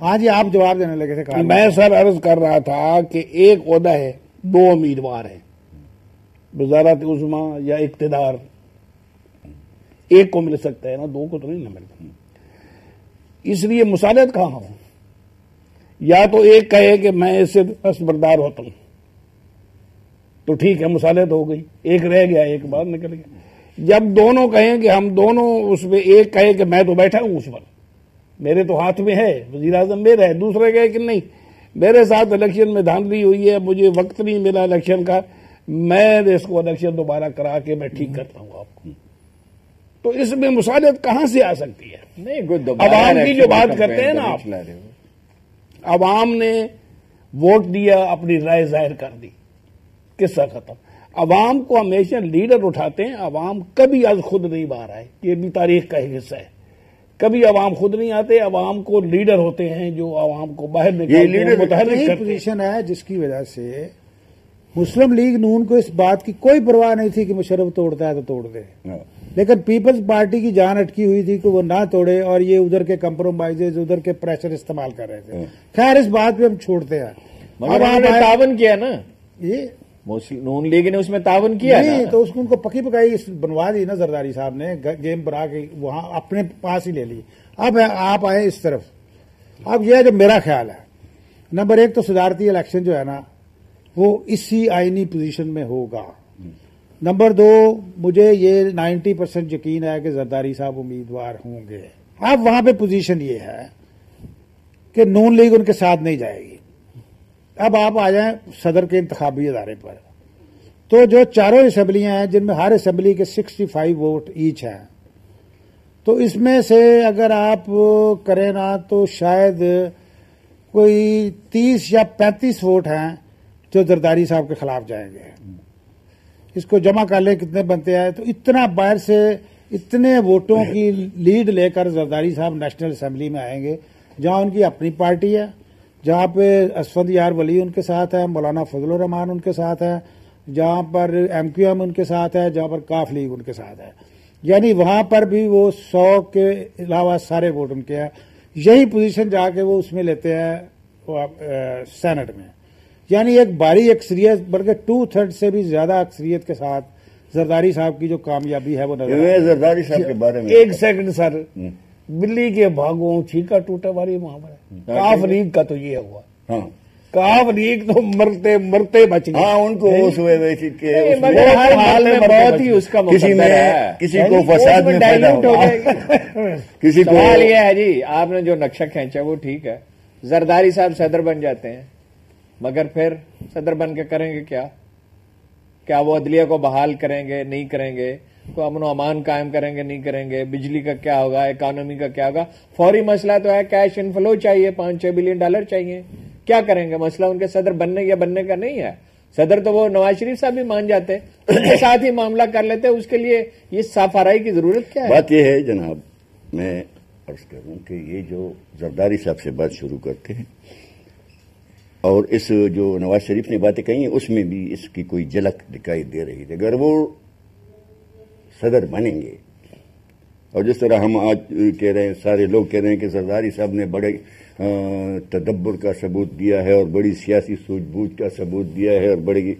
ہاں جی، آپ جواب دینے لگے تھے. میں سر عرض کر رہا تھا کہ ایک عہدہ ہے، 2 امیدوار ہیں، وزارت عظمیٰ یا اقتدار، ایک کو مل سکتا ہے نا، 2 کو تو نہیں ملتا. اس لیے مصالحت کہاں ہو؟ یا تو ایک کہے کہ میں اس سے دستبردار ہوتا ہوں تو ٹھیک ہے، مصالحت ہو گئی، ایک رہ گیا، ایک باہر نکل گیا. جب دونوں کہیں کہ ہم دونوں اس پہ، ایک کہے کہ میں تو بیٹھا ہوں اس پر، میرے تو ہاتھ میں ہے، وزیر اعظم میرا ہے، دوسرے کہے کہ نہیں میرے ساتھ الیکشن میں دھاندلی ہوئی ہے، مجھے وقت نہیں ملا الیکشن کا، میں اس کو الیکشن دوبارہ کرا کے میں ٹھیک کرتا ہوں آپ کو. تو اس میں مصالحت کہاں سے آ سکتی ہے؟ نہیں، عوام کی جو بات کرتے ہیں نا آپ، عوام نے ووٹ دیا، اپنی رائے ظاہر کر دی، قصہ ختم. عوام کو ہمیشہ لیڈر اٹھاتے ہیں، عوام کبھی از خود نہیں باہر آئے، یہ بھی تاریخ کا ایک حصہ ہے. کبھی عوام خود نہیں آتے، عوام کو لیڈر ہوتے ہیں جو عوام کو باہر نکالتے ہیں، متحرک کرتے ہیں. پوزیشن ہے جس کی وجہ سے مسلم لیگ نون کو اس بات کی کوئی پرواہ نہیں تھی کہ مشرف توڑتا ہے تو توڑ دے، لیکن پیپلز پارٹی کی جان اٹکی ہوئی تھی کہ وہ نہ توڑے، اور یہ ادھر کے کمپرومائزز، ادھر کے پریشر استعمال کر رہے تھے. خیر اس بات پہ ہم چھوڑتے ہیں. اب آپ نے تعاون کیا نا، یہ نون لیگ نے اس میں تعاون کیا نہیں، تو اس کو ان کو پکی پکائی بنوا دی نا زرداری صاحب نے، گیم بنا کے وہاں اپنے پاس ہی لے لی. اب آپ آئے اس طرف. اب یہ جو میرا خیال ہے، نمبر 1 تو صدارتی الیکشن جو ہے نا وہ اسی آئینی پوزیشن میں ہوگا. نمبر 2 مجھے یہ 90% یقین ہے کہ زرداری صاحب امیدوار ہوں گے. اب وہاں پہ پوزیشن یہ ہے کہ نون لیگ ان کے ساتھ نہیں جائے گی. اب آپ آ جائیں صدر کے انتخابی ادارے پر، تو جو چاروں اسمبلیاں ہیں جن میں ہر اسمبلی کے 65 ووٹ ایچ ہیں، تو اس میں سے اگر آپ کریں نا تو شاید کوئی 30 یا 35 ووٹ ہیں جو زرداری صاحب کے خلاف جائیں گے. اس کو جمع کر لیں کتنے بنتے ہیں، تو اتنا باہر سے اتنے ووٹوں کی لیڈ لے کر زرداری صاحب نیشنل اسمبلی میں آئیں گے، جہاں ان کی اپنی پارٹی ہے، جہاں پہ اسفند یار ولی ان کے ساتھ ہے، مولانا فضل الرحمان ان کے ساتھ ہے، جہاں پر MQM ان کے ساتھ ہے، جہاں پر کاف لیگ ان کے ساتھ ہے. یعنی وہاں پر بھی وہ 100 کے علاوہ سارے ووٹ ان کے ہیں. یہی پوزیشن جا کے وہ اس میں لیتے ہیں سینٹ میں. یعنی ایک بھاری اکثریت، بلکہ 2/3 سے بھی زیادہ اکثریت کے ساتھ زرداری صاحب کی جو کامیابی ہے وہ نظر. زرداری صاحب کے بارے میں 1 سیکنڈ سر، بلی کے بھاگوں چھینکا ٹوٹا والی معاملہ ہے. کاف لیگ کا تو یہ ہوا، ہاں کاف لیگ تو مرتے مرتے بچ گئے. ہاں ان کو ہوش ہوئے ہوئے تھی کہ ہر حال میں بہت ہی اس کا مقدر ہے، کسی کو فساد میں ڈائلوٹ ہو جائے گا. کسی کو سوال یہ ہے جی، آپ نے جو نقشہ کھینچا وہ ٹھیک ہے، زرداری صاحب صدر بن جاتے ہیں، مگر پھر صدر بن کے کریں گے کیا وہ عدلیہ کو بحال کریں گے؟ نہیں کریں گے. کو امن و امان قائم کریں گے؟ نہیں کریں گے. بجلی کا کیا ہوگا؟ اکانومی کا کیا ہوگا؟ فوری مسئلہ تو ہے، کیش انفلو چاہیے، $5-6 بلین چاہیے. کیا کریں گے؟ مسئلہ ان کے صدر بننے یا بننے کا نہیں ہے. صدر تو وہ نواز شریف صاحب بھی مان جاتے، ان کے ساتھ ہی معاملہ کر لیتے. اس کے لیے یہ صاف آرائی کی ضرورت کیا ہے؟ بات یہ ہے جناب، میں عرض کر رہا ہوں کہ یہ جو زرداری صاحب سے بات شروع کرتے ہیں اور اس جو نواز شریف نے باتیں کہی ہیں اس میں بھی اس کی کوئی جھلک دکھائی دے رہی تھی. اگر وہ صدر بنیں گے، اور جس طرح ہم آج کہہ رہے ہیں، سارے لوگ کہہ رہے ہیں کہ زرداری صاحب نے بڑے تدبر کا ثبوت دیا ہے اور بڑی سیاسی سوجھ بوجھ کا ثبوت دیا ہے، اور بڑی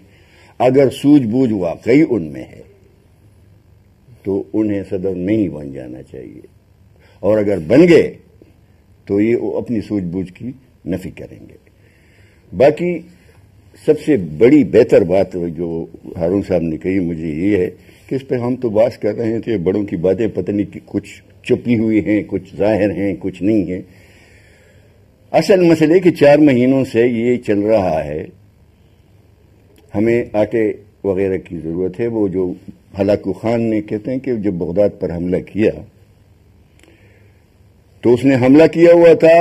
اگر سوجھ بوجھ واقعی ان میں ہے تو انہیں صدر نہیں بن جانا چاہیے، اور اگر بن گئے تو یہ اپنی سوجھ بوجھ کی نفی کریں گے. باقی سب سے بڑی بہتر بات جو ہارون صاحب نے کہی مجھے یہ ہے کہ اس پہ ہم تو بات کر رہے تھے، بڑوں کی باتیں پتہ نہیں کچھ چھپی ہوئی ہیں، کچھ ظاہر ہیں، کچھ نہیں ہیں. اصل مسئلے کہ 4 مہینوں سے یہ چل رہا ہے، ہمیں آٹے وغیرہ کی ضرورت ہے. وہ جو ہلاکو خان نے کہتے ہیں کہ جب بغداد پر حملہ کیا تو اس نے حملہ کیا ہوا تھا،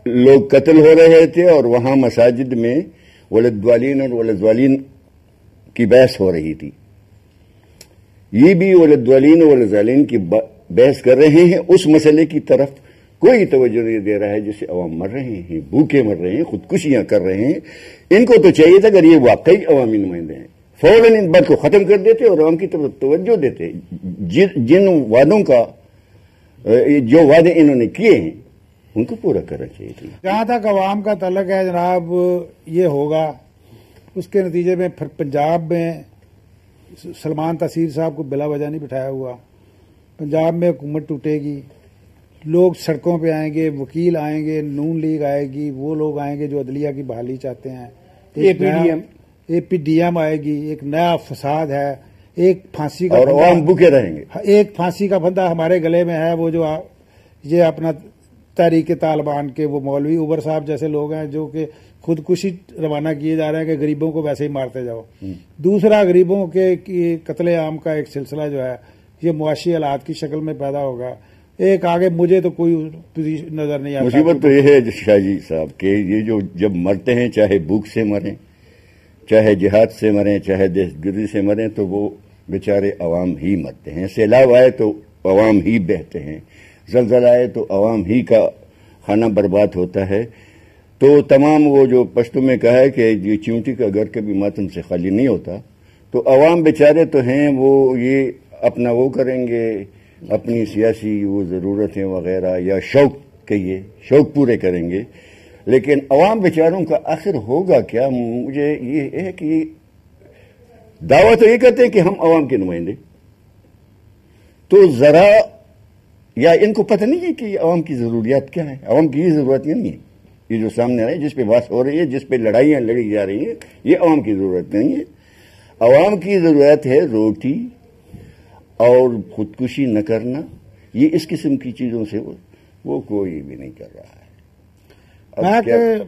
لوگ قتل ہو رہے تھے، اور وہاں مساجد میں ولد والین اور ولد والین کی بحث ہو رہی تھی. یہ بھی ولد والین اور ولد والین کی بحث کر رہے ہیں، اس مسئلے کی طرف کوئی توجہ نہیں دے رہا ہے جس سے عوام مر رہے ہیں، بھوکے مر رہے ہیں، خودکشیاں کر رہے ہیں. ان کو تو چاہیے تھا اگر یہ واقعی عوامی نمائندے ہیں فوراً ان بات کو ختم کر دیتے اور عوام کی طرف توجہ دیتے. جن وعدوں کا جو وعدے انہوں نے کیے ہیں ان کو پورا کرنا چاہیے تھی. جہاں تک عوام کا تعلق ہے جناب، یہ ہوگا اس کے نتیجے میں پھر پنجاب میں سلمان تاثیر صاحب کو بلا وجہ نہیں بٹھایا ہوا. پنجاب میں حکومت ٹوٹے گی، لوگ سڑکوں پہ آئیں گے، وکیل آئیں گے، نون لیگ آئے گی، وہ لوگ آئیں گے جو عدلیہ کی بحالی چاہتے ہیں، اے پی ڈی ایم آئے گی، ایک نیا فساد ہے، ایک پھانسی کا اور عوام بھوکے رہیں گے. ایک پھانسی کا بندہ ہمارے گلے میں ہے، وہ جو یہ اپنا تحریک طالبان کے وہ مولوی عمر صاحب جیسے لوگ ہیں جو کہ خودکشی روانہ کیے جا رہے ہیں کہ غریبوں کو ویسے ہی مارتے جاؤ. دوسرا غریبوں کے قتل عام کا ایک سلسلہ جو ہے یہ معاشی حالات کی شکل میں پیدا ہوگا. ایک آگے مجھے تو کوئی نظر نہیں آتا. مصیبت تو یہ ہے شاہ جی صاحب کہ یہ جو جب مرتے ہیں، چاہے بھوک سے مریں، چاہے جہاد سے مریں، چاہے دہشت گردی سے مریں، تو وہ بیچارے عوام ہی مرتے ہیں. سیلاب آئے تو عوام ہی بہتے ہیں، زلزلہ آئے تو عوام ہی کا کھانا برباد ہوتا ہے. تو تمام وہ جو پشتو میں کہا ہے کہ یہ چونٹی کا گھر کبھی ماتم سے خالی نہیں ہوتا، تو عوام بیچارے تو ہیں، وہ یہ اپنا وہ کریں گے، اپنی سیاسی وہ ضرورتیں وغیرہ یا شوق کہیے، شوق پورے کریں گے. لیکن عوام بیچاروں کا آخر ہوگا کیا؟ مجھے یہ ہے کہ دعویٰ تو یہ کرتے ہیں کہ ہم عوام کے نمائندے، تو ذرا یا ان کو پتہ نہیں ہے کہ عوام کی ضروریات کیا ہیں. عوام کی یہ ضرورت نہیں ہے، یہ جو سامنے آ رہا ہے، جس پہ بات ہو رہی ہے، جس پہ لڑائیاں لڑی جا رہی ہیں، یہ عوام کی ضرورت نہیں ہے. عوام کی ضرورت ہے روٹی اور خودکشی نہ کرنا. یہ اس قسم کی چیزوں سے وہ کوئی بھی نہیں کر رہا ہے.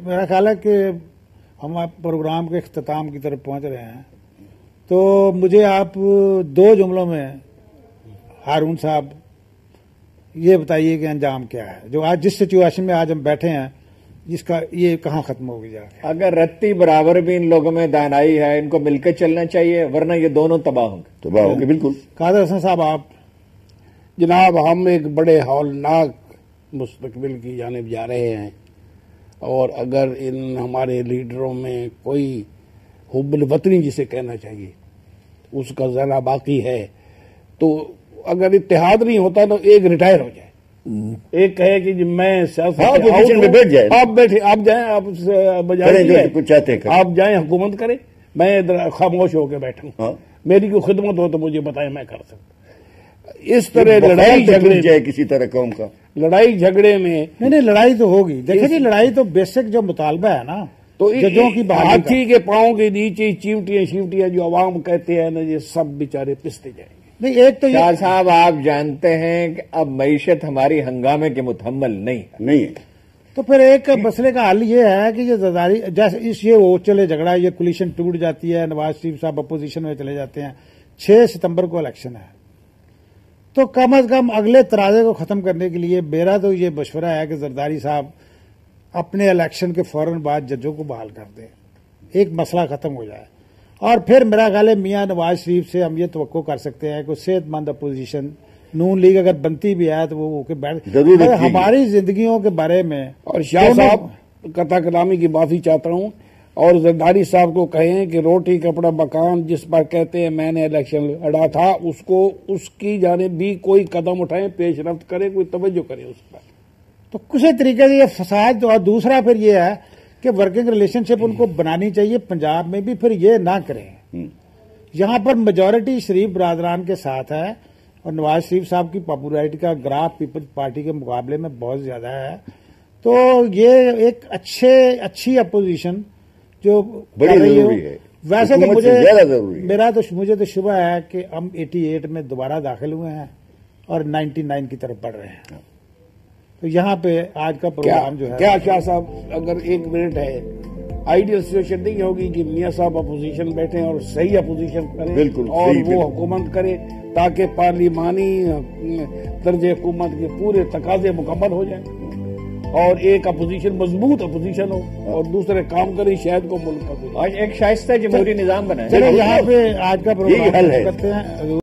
میرا خیال ہے کہ ہم پروگرام کے اختتام کی طرف پہنچ رہے ہیں، تو مجھے آپ 2 جملوں میں ہارون صاحب یہ بتائیے کہ انجام کیا ہے جو آج جس سچویشن میں آج ہم بیٹھے ہیں، جس کا یہ کہاں ختم ہوگی جا کے؟ اگر رتی برابر بھی ان لوگوں میں دانائی ہے، ان کو مل کے چلنا چاہیے، ورنہ یہ دونوں تباہ ہوں گے. بالکل. قادر حسن صاحب، آپ جناب، ہم ایک بڑے ہولناک مستقبل کی جانب جا رہے ہیں، اور اگر ان ہمارے لیڈروں میں کوئی حب الوطنی جسے کہنا چاہیے اس کا ذرا باقی ہے، تو اگر اتحاد نہیں ہوتا تو ایک ریٹائر ہو جائے، ایک کہے کہ میں سیاست میں بیٹھ جائے، آپ بیٹھے، آپ جائیں، آپ چاہتے ہیں آپ جائیں حکومت کریں، میں ادھر خاموش ہو کے بیٹھوں، میری کوئی خدمت ہو تو مجھے بتائیں، میں کر سکتا. اس طرح لڑائی جھگڑے جائے کسی طرح قوم کا، لڑائی جھگڑے میں نہیں لڑائی تو ہوگی. دیکھیں جی، لڑائی تو بیسک جو مطالبہ ہے نا، تو ججوں کی ہاتھی کے پاؤں کے نیچے چیوٹیاں شیوٹیاں جو عوام کہتے ہیں نا، یہ سب بیچارے پستے جائیں گے. نہیں، ایک تو شاہ صاحب آپ جانتے ہیں کہ اب معیشت ہماری ہنگامے کے متحمل نہیں ہے. تو پھر ایک مسئلے کا حل یہ ہے کہ یہ زرداری جیسے یہ وہ چلے جھگڑا، یہ کولیشن ٹوٹ جاتی ہے، نواز شریف صاحب اپوزیشن میں چلے جاتے ہیں، 6 ستمبر کو الیکشن ہے، تو کم از کم اگلے تنازع کو ختم کرنے کے لیے میرا تو یہ مشورہ ہے کہ زرداری صاحب اپنے الیکشن کے فوراً بعد ججوں کو بحال کر دیں، ایک مسئلہ ختم ہو جائے. اور پھر میرا خیال ہے میاں نواز شریف سے ہم یہ توقع کر سکتے ہیں کہ صحت مند اپوزیشن نون لیگ اگر بنتی بھی ہے تو وہ بیٹھ ہماری زندگیوں کے بارے میں. اور شاہ صاحب قطع کلامی کی معافی چاہتا ہوں، اور زرداری صاحب کو کہیں کہ روٹی کپڑا مکان جس پر کہتے ہیں میں نے الیکشن لڑا تھا، اس کی جانب بھی کوئی قدم اٹھائیں، پیش رفت کریں، کوئی توجہ کریں اس پر. تو کسی طریقے سے یہ فساد. اور دوسرا پھر یہ ہے کہ ورکنگ ریلیشن شپ ان کو بنانی چاہیے پنجاب میں بھی. پھر یہ نہ کریں، یہاں پر میجورٹی شریف برادران کے ساتھ ہے، اور نواز شریف صاحب کی پاپولیرٹی کا گراف پیپلز پارٹی کے مقابلے میں بہت زیادہ ہے. تو یہ ایک اچھی اپوزیشن جو بڑی ضروری ہے. ویسے تو مجھے تو شبہ ہے کہ ہم 88 میں دوبارہ داخل ہوئے ہیں اور 99 کی طرف بڑھ رہے ہیں. تو یہاں پہ آج کا پروگرام جو ہے کیا شاہ صاحب اگر 1 منٹ ہے، آئیڈیل سچویشن نہیں ہوگی کہ میاں صاحب اپوزیشن بیٹھیں اور صحیح اپوزیشن کریں، بالکل اور وہ حکومت کریں تاکہ پارلیمانی طرز حکومت کے پورے تقاضے مکمل ہو جائیں، اور ایک اپوزیشن مضبوط اپوزیشن ہو اور دوسرے کام کریں شاید کو ملک کا. آج ایک شائستہ جمہوری نظام بنائے. چلیں یہاں پہ آج کا پروگرام کرتے ہیں.